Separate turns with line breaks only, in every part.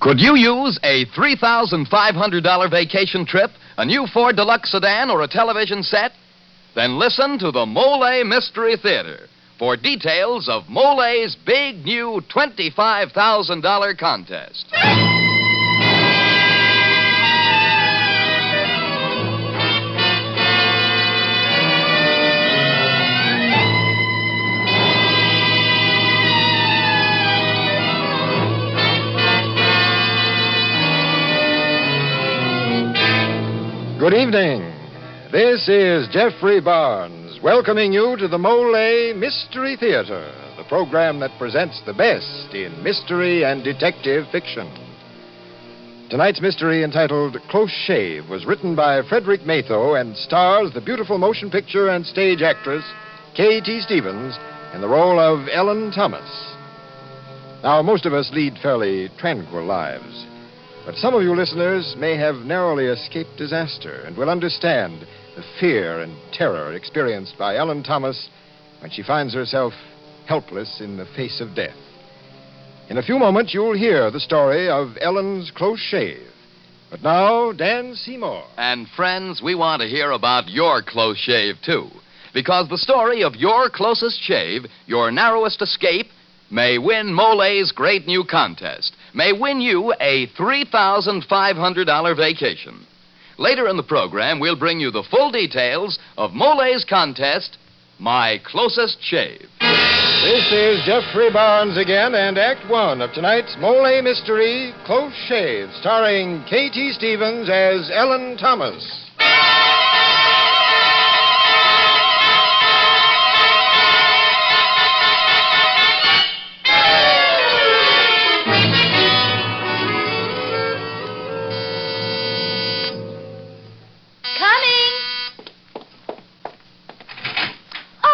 Could you use a $3,500 vacation trip, a new Ford Deluxe sedan, or a television set? Then listen to the Molle Mystery Theater for details of Molle's big new $25,000 contest.
Good evening. This is Geoffrey Barnes, welcoming you to the Molle Mystery Theater, the program that presents the best in mystery and detective fiction. Tonight's mystery, entitled Close Shave, was written by Frederick Matho and stars the beautiful motion picture and stage actress K.T. Stevens in the role of Ellen Thomas. Now, most of us lead fairly tranquil lives. But some of you listeners may have narrowly escaped disaster and will understand the fear and terror experienced by Ellen Thomas when she finds herself helpless in the face of death. In a few moments, you'll hear the story of Ellen's Close Shave. But now, Dan Seymour.
And friends, we want to hear about your close shave, too. Because the story of your closest shave, your narrowest escape, may win Molle's great new contest, may win you a $3,500 vacation. Later in the program, we'll bring you the full details of Molle's contest, My Closest Shave.
This is Geoffrey Barnes again, and Act One of tonight's Molle Mystery, Close Shave, starring K.T. Stevens as Ellen Thomas.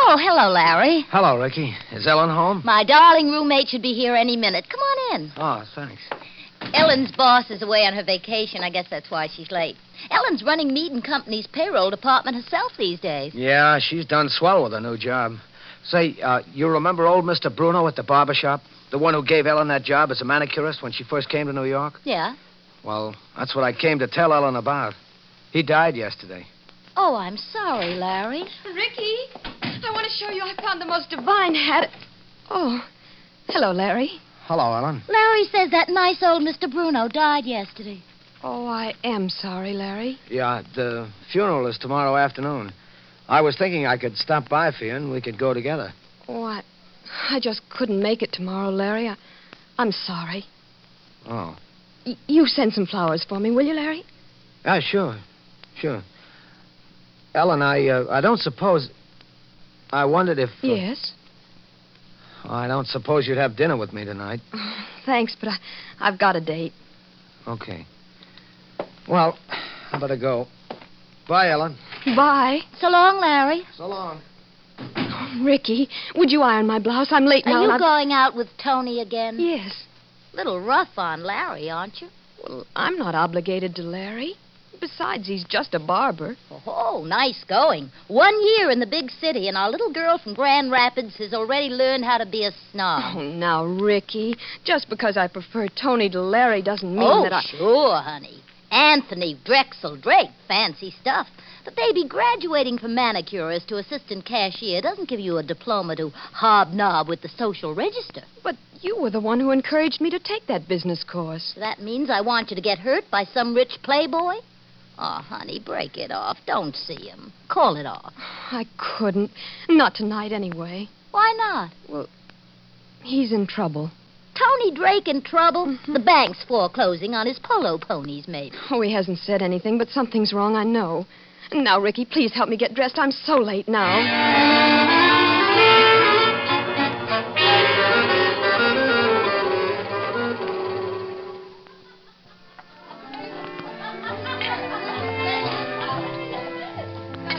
Oh, hello, Larry.
Hello, Ricky. Is Ellen home?
My darling roommate should be here any minute. Come on in.
Oh, thanks.
Ellen's boss is away on her vacation. I guess that's why she's late. Ellen's running Mead and Company's payroll department herself these days.
Yeah, she's done swell with her new job. Say, you remember old Mr. Bruno at the barber shop? The one who gave Ellen that job as a manicurist when she first came to New York?
Yeah?
Well, that's what I came to tell Ellen about. He died yesterday.
Oh, I'm sorry, Larry.
Ricky, I want to show you I found the most divine hat. Oh, hello, Larry.
Hello, Ellen.
Larry says that nice old Mr. Bruno died yesterday.
Oh, I am sorry, Larry.
Yeah, the funeral is tomorrow afternoon. I was thinking I could stop by for you and we could go together.
Oh, I just couldn't make it tomorrow, Larry. I'm sorry.
Oh.
You send some flowers for me, will you, Larry?
Yeah, sure. Ellen, I don't suppose... I wondered if...
Yes?
I don't suppose you'd have dinner with me tonight.
Oh, thanks, but I've got a date.
Okay. Well, I better go. Bye, Ellen.
Bye.
So long, Larry.
So long.
Oh, Ricky, would you iron my blouse? I'm late now.
Are you going out with Tony again?
Yes.
Little rough on Larry, aren't you?
Well, I'm not obligated to Larry. Besides, he's just a barber.
Oh, nice going. 1 year in the big city, and our little girl from Grand Rapids has already learned how to be a snob.
Oh, now, Ricky, just because I prefer Tony to Larry doesn't mean that I...
Oh, sure, honey. Anthony, Drexel, Drake, fancy stuff. But baby, graduating from manicurist to assistant cashier doesn't give you a diploma to hobnob with the social register.
But you were the one who encouraged me to take that business course.
That means I want you to get hurt by some rich playboy? Oh, honey, break it off. Don't see him. Call it off.
I couldn't. Not tonight, anyway.
Why not?
Well, he's in trouble.
Tony Drake in trouble?
Mm-hmm.
The bank's foreclosing on his polo ponies, maybe.
Oh, he hasn't said anything, but something's wrong, I know. Now, Ricky, please help me get dressed. I'm so late now.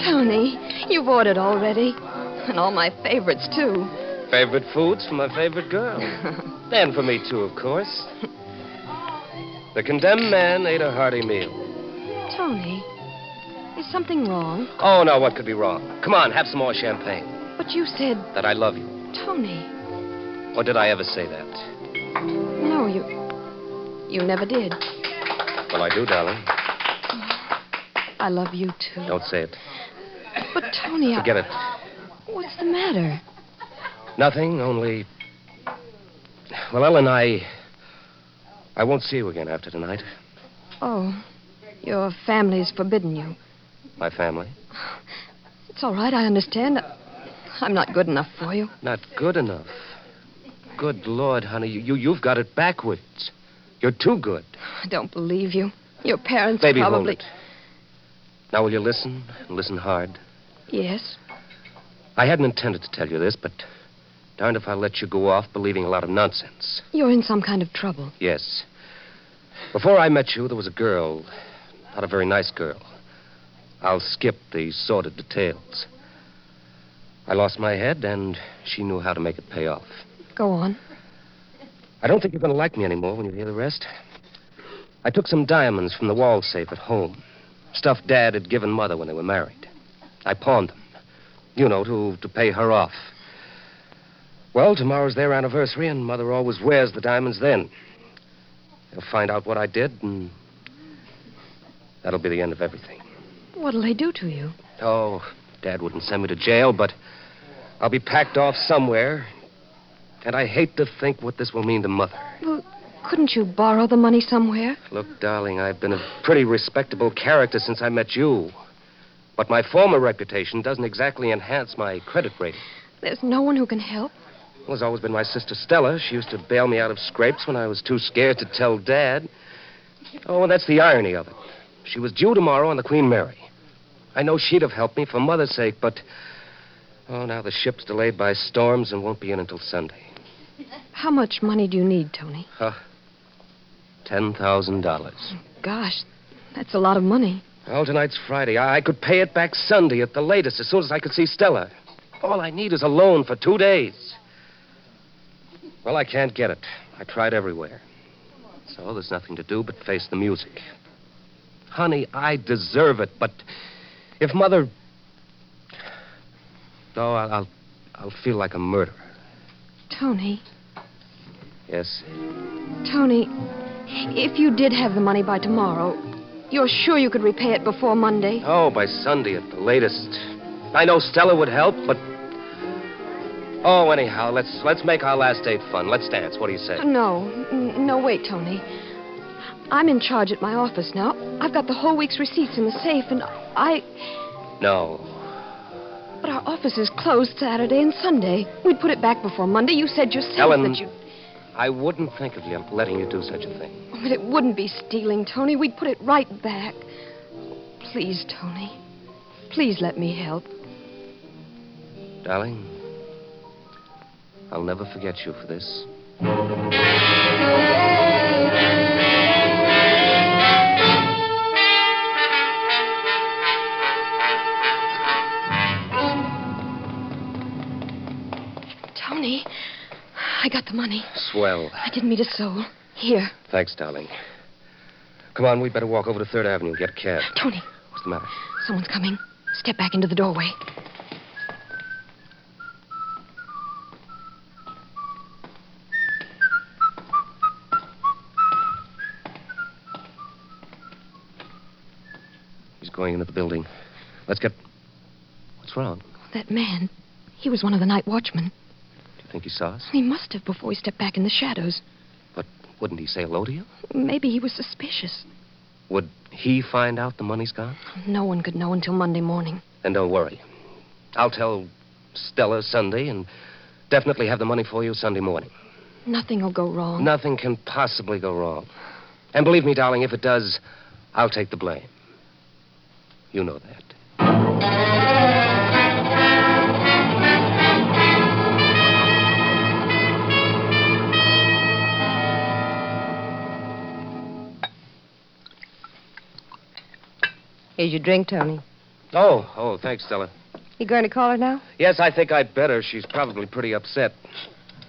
Tony, you've ordered already. And all my favorites, too.
Favorite foods for my favorite girl. And for me, too, of course. The condemned man ate a hearty meal.
Tony, is something wrong?
Oh, no, what could be wrong? Come on, have some more champagne.
But you said...
That I love you.
Tony.
Or did I ever say that?
No, You never did.
Well, I do, darling.
I love you, too.
Don't say it.
But, Tony,
Forget it.
What's the matter?
Nothing, only... Well, Ellen, I won't see you again after tonight.
Oh, your family's forbidden you.
My family?
It's all right, I understand. I'm not good enough for you.
Not good enough. Good Lord, honey, you've got it backwards. You're too good.
I don't believe you. Your parents
Baby,
probably...
hold it. Now, will you listen? And listen hard.
Yes?
I hadn't intended to tell you this, but darned if I'll let you go off believing a lot of nonsense.
You're in some kind of trouble.
Yes. Before I met you, there was a girl. Not a very nice girl. I'll skip the sordid details. I lost my head, and she knew how to make it pay off.
Go on.
I don't think you're going to like me anymore when you hear the rest. I took some diamonds from the wall safe at home. Stuff Dad had given Mother when they were married. I pawned them. You know, to pay her off. Well, tomorrow's their anniversary, and Mother always wears the diamonds then. They'll find out what I did, and that'll be the end of everything.
What'll they do to you?
Oh, Dad wouldn't send me to jail, but I'll be packed off somewhere. And I hate to think what this will mean to Mother.
Well, couldn't you borrow the money somewhere?
Look, darling, I've been a pretty respectable character since I met you. But my former reputation doesn't exactly enhance my credit rating.
There's no one who can help.
Well, there's always been my sister Stella. She used to bail me out of scrapes when I was too scared to tell Dad. Oh, and that's the irony of it. She was due tomorrow on the Queen Mary. I know she'd have helped me for Mother's sake, but... Oh, now the ship's delayed by storms and won't be in until Sunday.
How much money do you need, Tony?
$10,000.
Gosh, that's a lot of money.
Well, tonight's Friday. I could pay it back Sunday at the latest, as soon as I could see Stella. All I need is a loan for 2 days. Well, I can't get it. I tried everywhere. So there's nothing to do but face the music. Honey, I deserve it, but if Mother... Oh, I'll feel like a murderer.
Tony.
Yes?
Tony, if you did have the money by tomorrow, you're sure you could repay it before Monday?
Oh, by Sunday at the latest. I know Stella would help, but... Oh, anyhow, let's make our last date fun. Let's dance. What do you say?
No, wait, Tony. I'm in charge at my office now. I've got the whole week's receipts in the safe, and
No.
But our office is closed Saturday and Sunday. We'd put it back before Monday. You said yourself
Ellen,
that you...
I wouldn't think of you letting you do such a thing.
But it wouldn't be stealing, Tony. We'd put it right back. Please, Tony. Please let me help.
Darling, I'll never forget you for this.
Tony, I got the money.
Swell.
I didn't mean to sold. Here.
Thanks, darling. Come on, we'd better walk over to 3rd Avenue and get a cab.
Tony.
What's the matter?
Someone's coming. Step back into the doorway.
He's going into the building. Let's get... What's wrong?
That man. He was one of the night watchmen.
Do you think he saw us?
He must have before he stepped back in the shadows.
But wouldn't he say hello to you?
Maybe he was suspicious.
Would he find out the money's gone?
No one could know until Monday morning.
Then don't worry. I'll tell Stella Sunday and definitely have the money for you Sunday morning.
Nothing will go wrong.
Nothing can possibly go wrong. And believe me, darling, if it does, I'll take the blame. You know that.
Here's your drink, Tony.
Oh, thanks, Stella.
You going to call her now?
Yes, I think I'd better. She's probably pretty upset.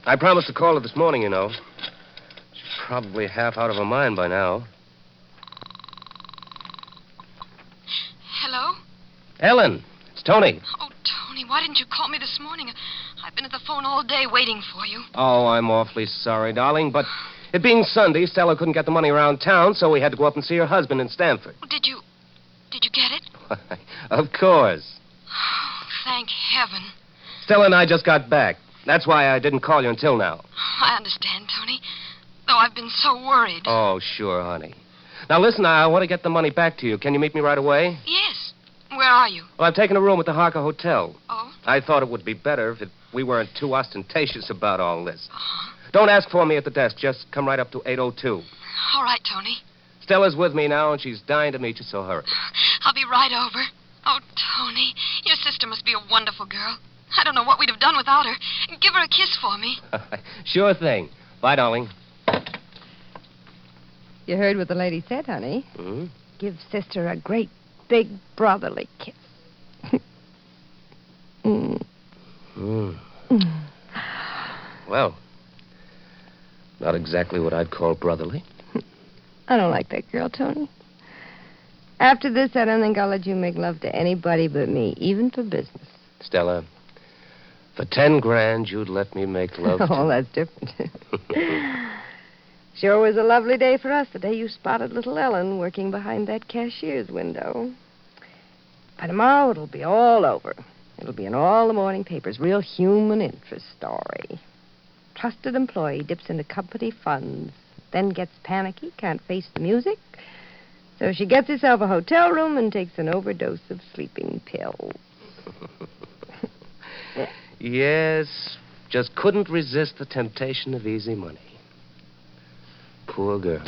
I promised to call her this morning, you know. She's probably half out of her mind by now.
Hello?
Ellen, it's Tony.
Oh, Tony, why didn't you call me this morning? I've been at the phone all day waiting for you.
Oh, I'm awfully sorry, darling, but It being Sunday, Stella couldn't get the money around town, so we had to go up and see her husband in Stamford.
Did you get it?
Of course.
Oh, thank heaven.
Stella and I just got back. That's why I didn't call you until now.
I understand, Tony. Though I've been so worried.
Oh, sure, honey. Now, listen, I want to get the money back to you. Can you meet me right away?
Yes. Where are you?
Well, I've taken a room at the Harker Hotel.
Oh?
I thought it would be better if we weren't too ostentatious about all this.
Uh-huh.
Don't ask for me at the desk. Just come right up to 802.
All right, Tony.
Stella's with me now, and she's dying to meet you, so hurry.
I'll be right over. Oh, Tony, your sister must be a wonderful girl. I don't know what we'd have done without her. Give her a kiss for me.
Sure thing. Bye, darling.
You heard what the lady said, honey.
Hmm?
Give sister a great, big brotherly kiss. Mm.
Mm. Well, not exactly what I'd call brotherly.
I don't like that girl, Tony. After this, I don't think I'll let you make love to anybody but me, even for business.
Stella, for 10 grand, you'd let me make love to...
Oh, that's different. Sure was a lovely day for us, the day you spotted little Ellen working behind that cashier's window. By tomorrow, it'll be all over. It'll be in all the morning papers. Real human interest story. Trusted employee dips into company funds, then gets panicky, can't face the music. So she gets herself a hotel room and takes an overdose of sleeping pills.
Yes, just couldn't resist the temptation of easy money. Poor girl.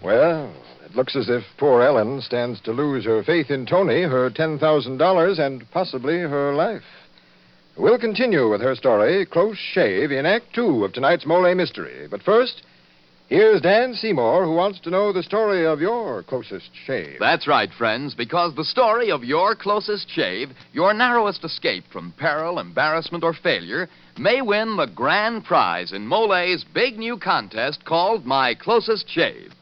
Well, it looks as if poor Ellen stands to lose her faith in Tony, her $10,000, and possibly her life. We'll continue with her story, Close Shave, in Act 2 of tonight's Molle Mystery. But first, here's Dan Seymour, who wants to know the story of your closest shave.
That's right, friends, because the story of your closest shave, your narrowest escape from peril, embarrassment, or failure, may win the grand prize in Molle's big new contest called My Closest Shave.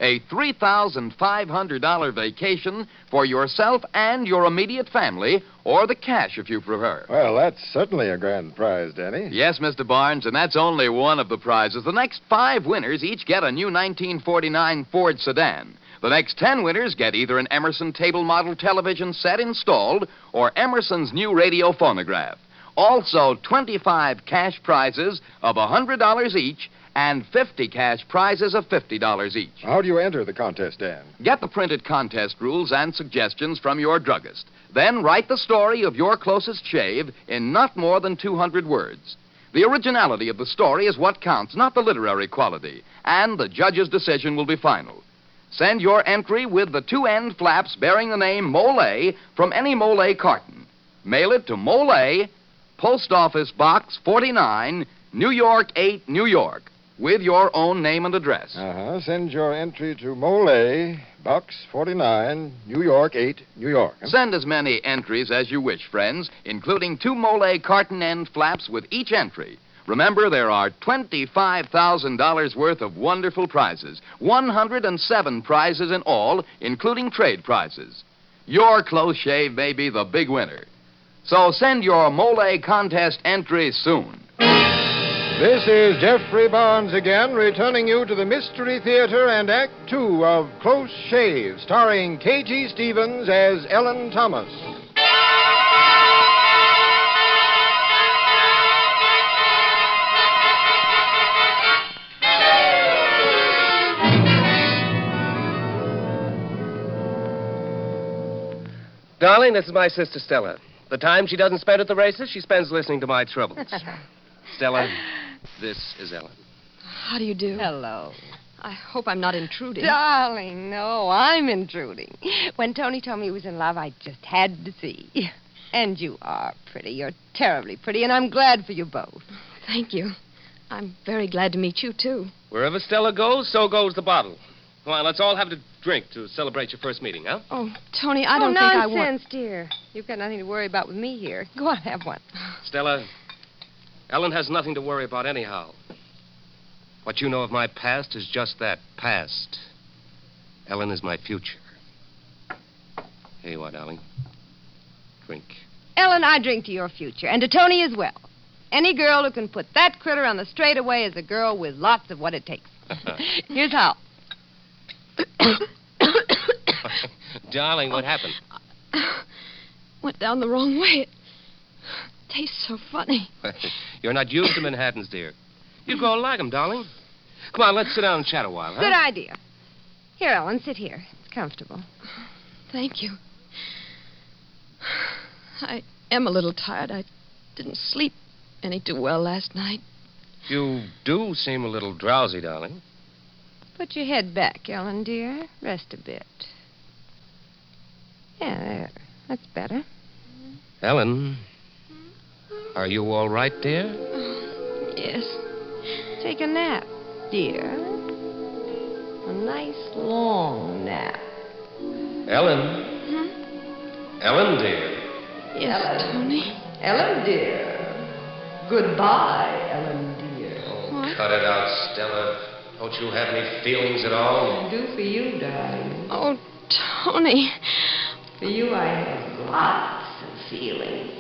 A $3,500 vacation for yourself and your immediate family, or the cash if you prefer.
Well, that's certainly a grand prize, Danny.
Yes, Mr. Barnes, and that's only one of the prizes. The next 5 winners each get a new 1949 Ford sedan. The next 10 winners get either an Emerson table model television set installed or Emerson's new radio phonograph. Also, 25 cash prizes of $100 each and 50 cash prizes of $50 each.
How do you enter the contest, Dan?
Get the printed contest rules and suggestions from your druggist. Then write the story of your closest shave in not more than 200 words. The originality of the story is what counts, not the literary quality, and the judge's decision will be final. Send your entry with the 2 end flaps bearing the name Molle from any Molle carton. Mail it to Molle, Post Office Box 49, New York 8, New York, with your own name and address.
Send your entry to Molle, Box 49, New York 8, New York.
Send as many entries as you wish, friends, including 2 Molle carton end flaps with each entry. Remember, there are $25,000 worth of wonderful prizes. 107 prizes in all, including trade prizes. Your close shave may be the big winner. So send your Molle contest entry soon.
This is Geoffrey Barnes again, returning you to the Mystery Theater and Act 2 of Close Shave, starring K.G. Stevens as Ellen Thomas.
Darling, this is my sister Stella. The time she doesn't spend at the races, she spends listening to my troubles. Stella, this is Ellen.
How do you do?
Hello.
I hope I'm not intruding.
Darling, no, I'm intruding. When Tony told me he was in love, I just had to see. And you are pretty. You're terribly pretty, and I'm glad for you both.
Thank you. I'm very glad to meet you, too.
Wherever Stella goes, so goes the bottle. Come on, let's all have a drink to celebrate your first meeting, huh?
Oh, Tony, I don't think I want...
nonsense, dear. You've got nothing to worry about with me here. Go on, have one.
Stella, Ellen has nothing to worry about anyhow. What you know of my past is just that, past. Ellen is my future. Here you are, darling. Drink.
Ellen, I drink to your future, and to Tony as well. Any girl who can put that critter on the straightaway is a girl with lots of what it takes. Here's how.
Darling, what happened?
Went down the wrong way. It tastes so funny.
You're not used to Manhattans, dear. You grow like 'em, darling. Come on, let's sit down and chat a while, huh?
Good idea. Here, Ellen, sit here. It's comfortable.
Thank you. I am a little tired. I didn't sleep any too well last night.
You do seem a little drowsy, darling.
Put your head back, Ellen, dear. Rest a bit. Yeah, there. That's better.
Ellen, are you all right, dear?
Yes.
Take a nap, dear. A nice long nap.
Ellen? Ellen, dear.
Yes, Tony.
Ellen, dear. Goodbye, Ellen, dear.
Oh, cut it out, Stella. Don't you have any feelings at all?
I do for you, darling.
Oh, Tony.
For you, I have lots of feelings.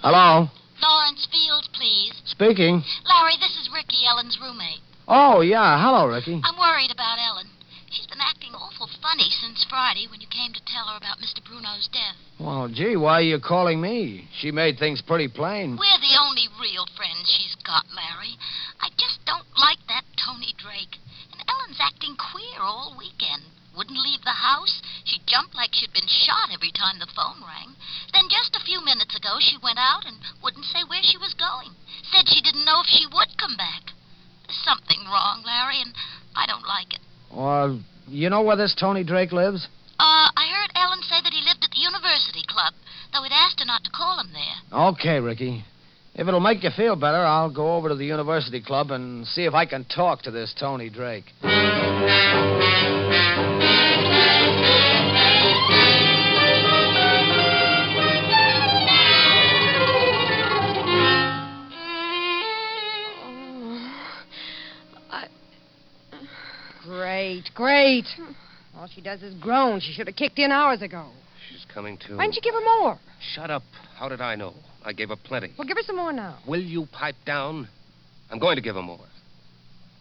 Hello?
Lawrence Fields, please.
Speaking.
Larry, this is Ricky, Ellen's roommate.
Oh, yeah. Hello, Ricky.
I'm worried about Ellen. She's been acting awful funny since Friday when you came to tell her about Mr. Bruno's death.
Well, gee, why are you calling me? She made things pretty plain.
We're the only real friends she's got, Larry. I just don't like that Tony Drake. And Ellen's acting queer all weekend. Wouldn't leave the house. She jumped like she'd been shot every time the phone rang. Then just a few minutes ago, she went out and wouldn't say where she was going. Said she didn't know if she would come back. There's something wrong, Larry, and I don't like it.
Well, you know where this Tony Drake lives?
I heard Ellen say that he lived at the University Club, though he'd asked her not to call him there.
Okay, Ricky. If it'll make you feel better, I'll go over to the University Club and see if I can talk to this Tony Drake.
Great. All she does is groan. She should have kicked in hours ago.
She's coming to.
Why didn't you give her more?
Shut up. How did I know? I gave her plenty.
Well, give her some more now.
Will you pipe down? I'm going to give her more.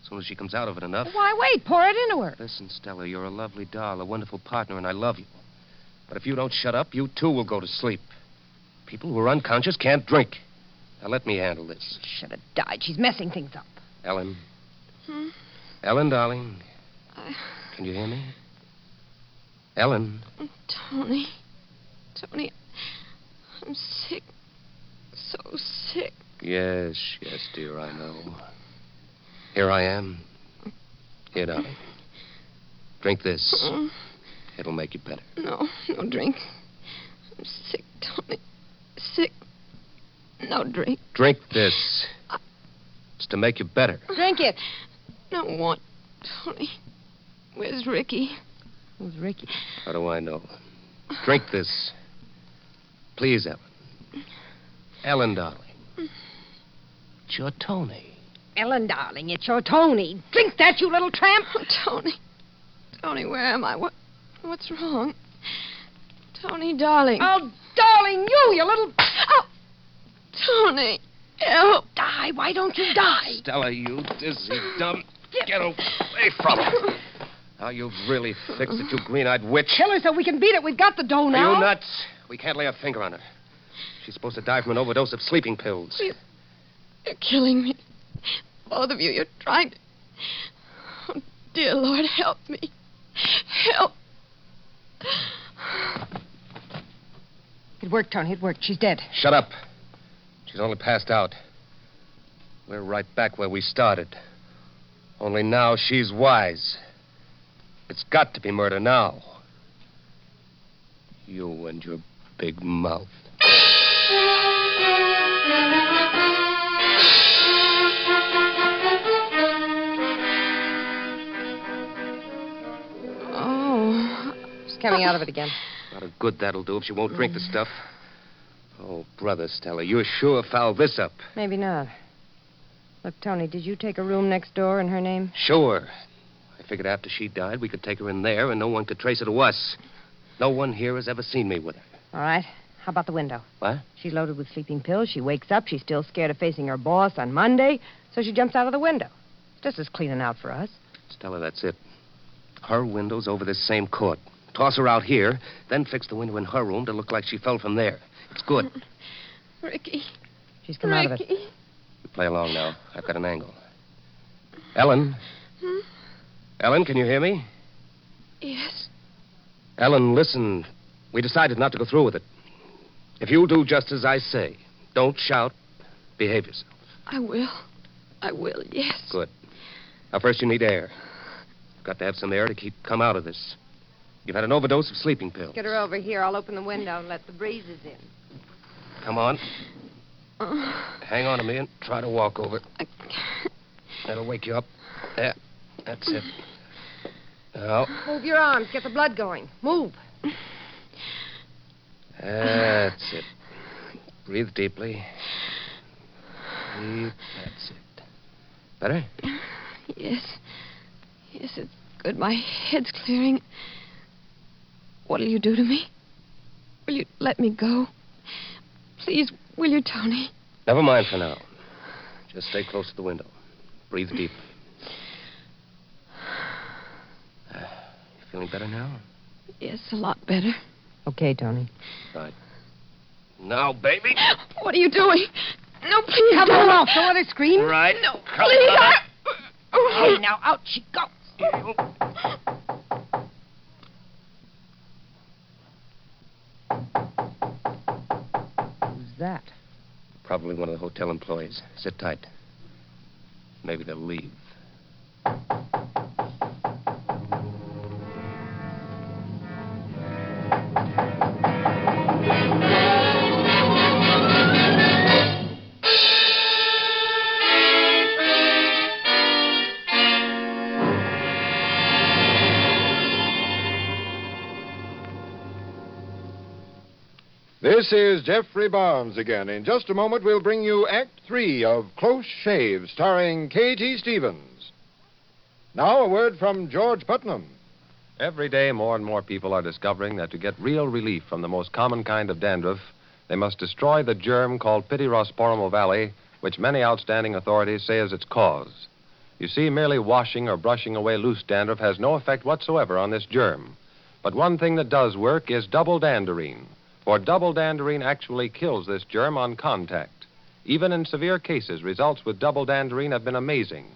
As soon as she comes out of it enough.
Why wait? Pour it into her.
Listen, Stella, you're a lovely doll, a wonderful partner, and I love you. But if you don't shut up, you too will go to sleep. People who are unconscious can't drink. Now let me handle this.
She should have died. She's messing things up.
Ellen. Ellen, darling. Can you hear me? Ellen.
Tony. Tony, I'm sick. So sick.
Yes, dear, I know. Here I am. Here, darling. Drink this. It'll make you better.
No drink. I'm sick, Tony. Sick. No drink.
Drink this. It's to make you better.
Drink it.
No want, Tony. Where's Ricky?
Who's Ricky?
How do I know? Drink this. Please, Ellen. Ellen, darling. It's your Tony.
Ellen, darling, it's your Tony. Drink that, you little tramp.
Oh, Tony. Tony, where am I? What's wrong? Tony, darling.
Oh, darling, you little...
Oh! Tony, help.
Die. Why don't you die?
Stella, you dizzy, dumb. Get away from her. Now you've really fixed it, you green-eyed witch.
Kill her so we can beat it. We've got the dough now.
Are you nuts? We can't lay a finger on her. She's supposed to die from an overdose of sleeping pills.
You're killing me. Both of you, you're trying to... Oh, dear Lord, help me. Help.
It worked, Tony. It worked. She's dead.
Shut up. She's only passed out. We're right back where we started. Only now she's wise. It's got to be murder now. You and your big mouth.
coming out of it again.
Not a good that'll do if she won't drink the stuff. Oh, brother, Stella, you're sure fouled this up.
Maybe not. Look, Tony, did you take a room next door in her name?
Sure. I figured after she died, we could take her in there and no one could trace her to us. No one here has ever seen me with her.
All right. How about the window?
What?
She's loaded with sleeping pills. She wakes up. She's still scared of facing her boss on Monday, so she jumps out of the window. Just as cleaning out for us.
Stella, that's it. Her window's over this same court. Toss her out here, then fix the window in her room to look like she fell from there. It's good.
Ricky.
She's come out of it.
You play along now. I've got an angle. Ellen? Ellen, can you hear me?
Yes.
Ellen, listen. We decided not to go through with it. If you'll do just as I say, don't shout, behave yourself.
I will. I will, yes.
Good. Now, first you need air. You've got to have some air to come out of this. You've had an overdose of sleeping pills.
Get her over here. I'll open the window and let the breezes in.
Come on. Hang on a minute. Try to walk over. That'll wake you up. There. That's it. Now.
Move your arms. Get the blood going. Move.
That's it. Breathe deeply. Breathe. That's it. Better?
Yes. Yes, it's good. My head's clearing. What'll you do to me? Will you let me go? Please, will you, Tony?
Never mind for now. Just stay close to the window. Breathe deeply. You feeling better now?
Yes, a lot better.
Okay, Tony.
Right. Now, baby.
What are you doing? No, please.
Come
don't.
on, don't let her scream.
Right.
No, please.
Okay, now out she goes. Who's that?
Probably one of the hotel employees. Sit tight. Maybe they'll leave.
This is Geoffrey Barnes again. In just a moment, we'll bring you Act 3 of Close Shave, starring K.T. Stevens. Now, a word from George Putnam.
Every day, more and more people are discovering that to get real relief from the most common kind of dandruff, they must destroy the germ called Pityrosporum ovale, which many outstanding authorities say is its cause. You see, merely washing or brushing away loose dandruff has no effect whatsoever on this germ. But one thing that does work is double danderine. For double danderine actually kills this germ on contact. Even in severe cases, results with double danderine have been amazing.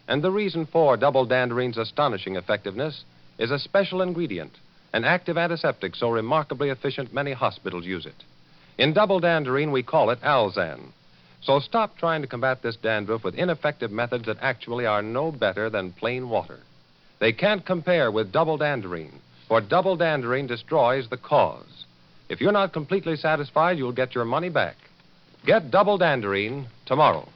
And the reason for double danderine's astonishing effectiveness is a special ingredient, an active antiseptic so remarkably efficient many hospitals use it. In double danderine, we call it Alzan. So stop trying to combat this dandruff with ineffective methods that actually are no better than plain water. They can't compare with double danderine, for double danderine destroys the cause. If you're not completely satisfied, you'll get your money back. Get double danderine tomorrow.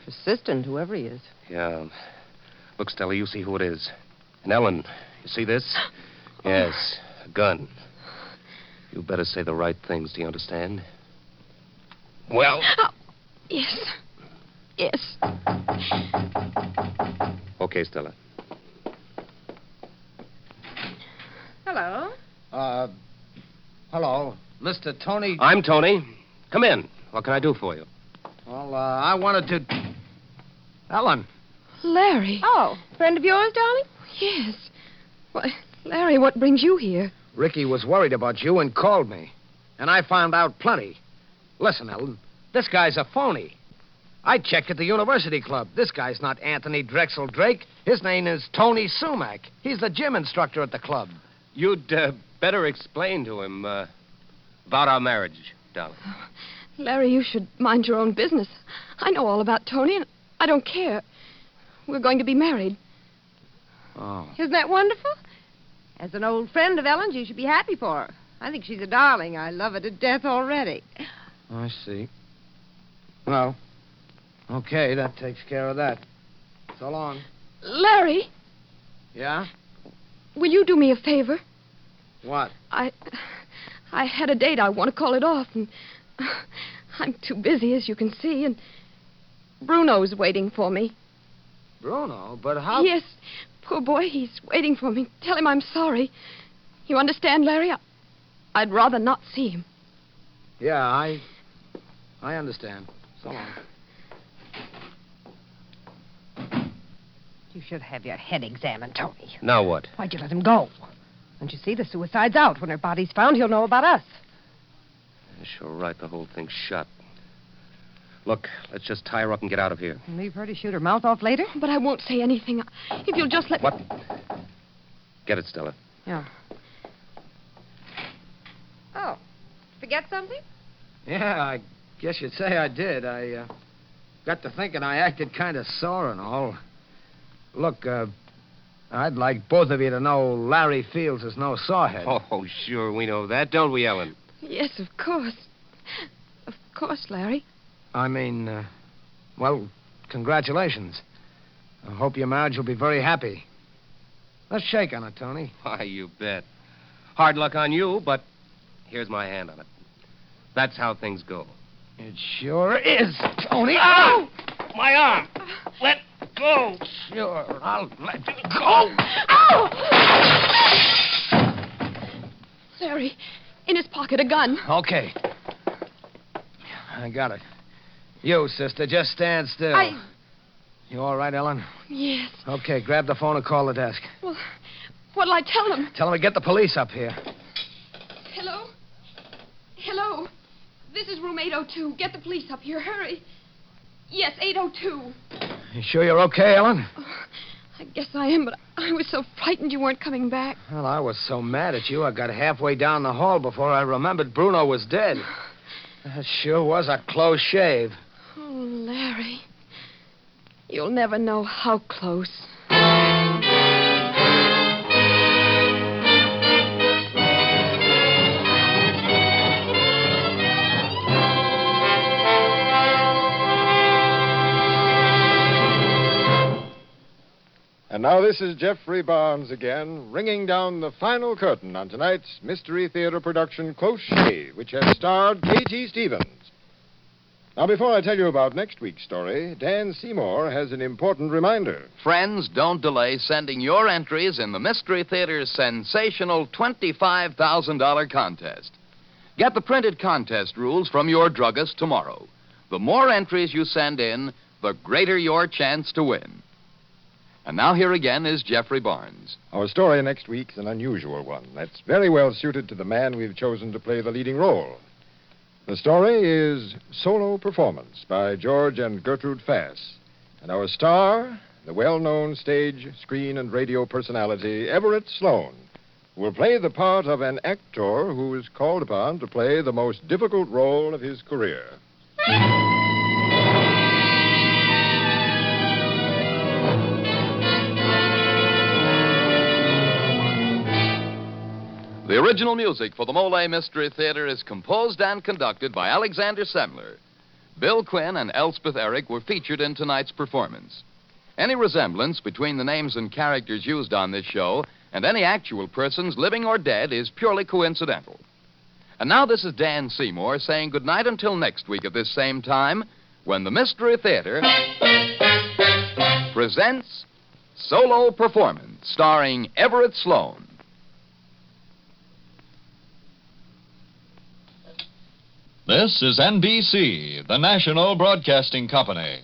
Persistent, whoever he is.
Yeah. Look, Stella, you see who it is. And Ellen, you see this? Yes, a gun. You better say the right things, do you understand? Well?
Oh, yes. Yes.
Okay, Stella.
Hello.
Hello, Mr. Tony.
I'm Tony. Come in. What can I do for you?
Well, I wanted to... Ellen.
Larry.
Oh, friend of yours, darling?
Yes. Why, Larry, what brings you here?
Ricky was worried about you and called me. And I found out plenty. Listen, Ellen, this guy's a phony. I checked at the University Club. This guy's not Anthony Drexel Drake. His name is Tony Sumac. He's the gym instructor at the club.
You'd better explain to him about our marriage, darling.
Larry, you should mind your own business. I know all about Tony, and I don't care. We're going to be married.
Oh.
Isn't that wonderful? As an old friend of Ellen's, you should be happy for her. I think she's a darling. I love her to death already.
I see. Well, okay, that takes care of that. So long.
Larry,
Yeah?
will you do me a favor?
What?
I had a date. I want to call it off, and I'm too busy, as you can see, and Bruno's waiting for me.
Bruno? But how...
Yes, poor boy, he's waiting for me. Tell him I'm sorry. You understand, Larry? I'd rather not see him.
Yeah, I understand. So long.
You should have your head examined, Tony.
Now what?
Why'd you let him go? Don't you see the suicide's out? When her body's found, he'll know about us.
Sure right, the whole thing's shot. Look, let's just tie her up and get out of here.
And leave her to shoot her mouth off later?
But I won't say anything. If you'll just let...
What? Get it, Stella.
Yeah. Oh, forget something?
Yeah, I guess you'd say I did. I got to thinking I acted kind of sore and all. Look, I'd like both of you to know Larry Fields is no sawhead.
Oh, sure, we know that, don't we, Ellen?
Yes, of course. Of course, Larry.
I mean, well, congratulations. I hope your marriage will be very happy. Let's shake on it, Tony.
Why, you bet. Hard luck on you, but here's my hand on it. That's how things go.
It sure is, Tony.
Ow! My arm! Let go!
Sure, I'll let you go.
Ow! Larry, in his pocket, a gun.
Okay. I got it. You, sister, just stand still. You all right, Ellen?
Yes.
Okay, grab the phone and call the desk.
Well, what'll I tell him?
Tell them to get the police up here.
Hello? Hello? This is room 802. Get the police up here. Hurry. Yes, 802.
You sure you're okay, Ellen?
Oh, I guess I am, but I was so frightened you weren't coming back.
Well, I was so mad at you, I got halfway down the hall before I remembered Bruno was dead. That sure was a close shave.
Oh, Larry. You'll never know how close.
And now this is Geoffrey Barnes again, ringing down the final curtain on tonight's Mystery Theater production, Close Shave, which has starred K.T. Stevens. Now, before I tell you about next week's story, Dan Seymour has an important reminder.
Friends, don't delay sending your entries in the Mystery Theater's sensational $25,000 contest. Get the printed contest rules from your druggist tomorrow. The more entries you send in, the greater your chance to win. And now here again is Geoffrey Barnes.
Our story next week's an unusual one that's very well suited to the man we've chosen to play the leading role. The story is Solo Performance by George and Gertrude Fass. And our star, the well-known stage, screen, and radio personality, Everett Sloane, who will play the part of an actor who is called upon to play the most difficult role of his career.
The original music for the Molle Mystery Theater is composed and conducted by Alexander Semler. Bill Quinn and Elspeth Eric were featured in tonight's performance. Any resemblance between the names and characters used on this show and any actual persons, living or dead, is purely coincidental. And now this is Dan Seymour saying goodnight until next week at this same time, when the Mystery Theater presents Solo Performance, starring Everett Sloane.
This is NBC, the national broadcasting company.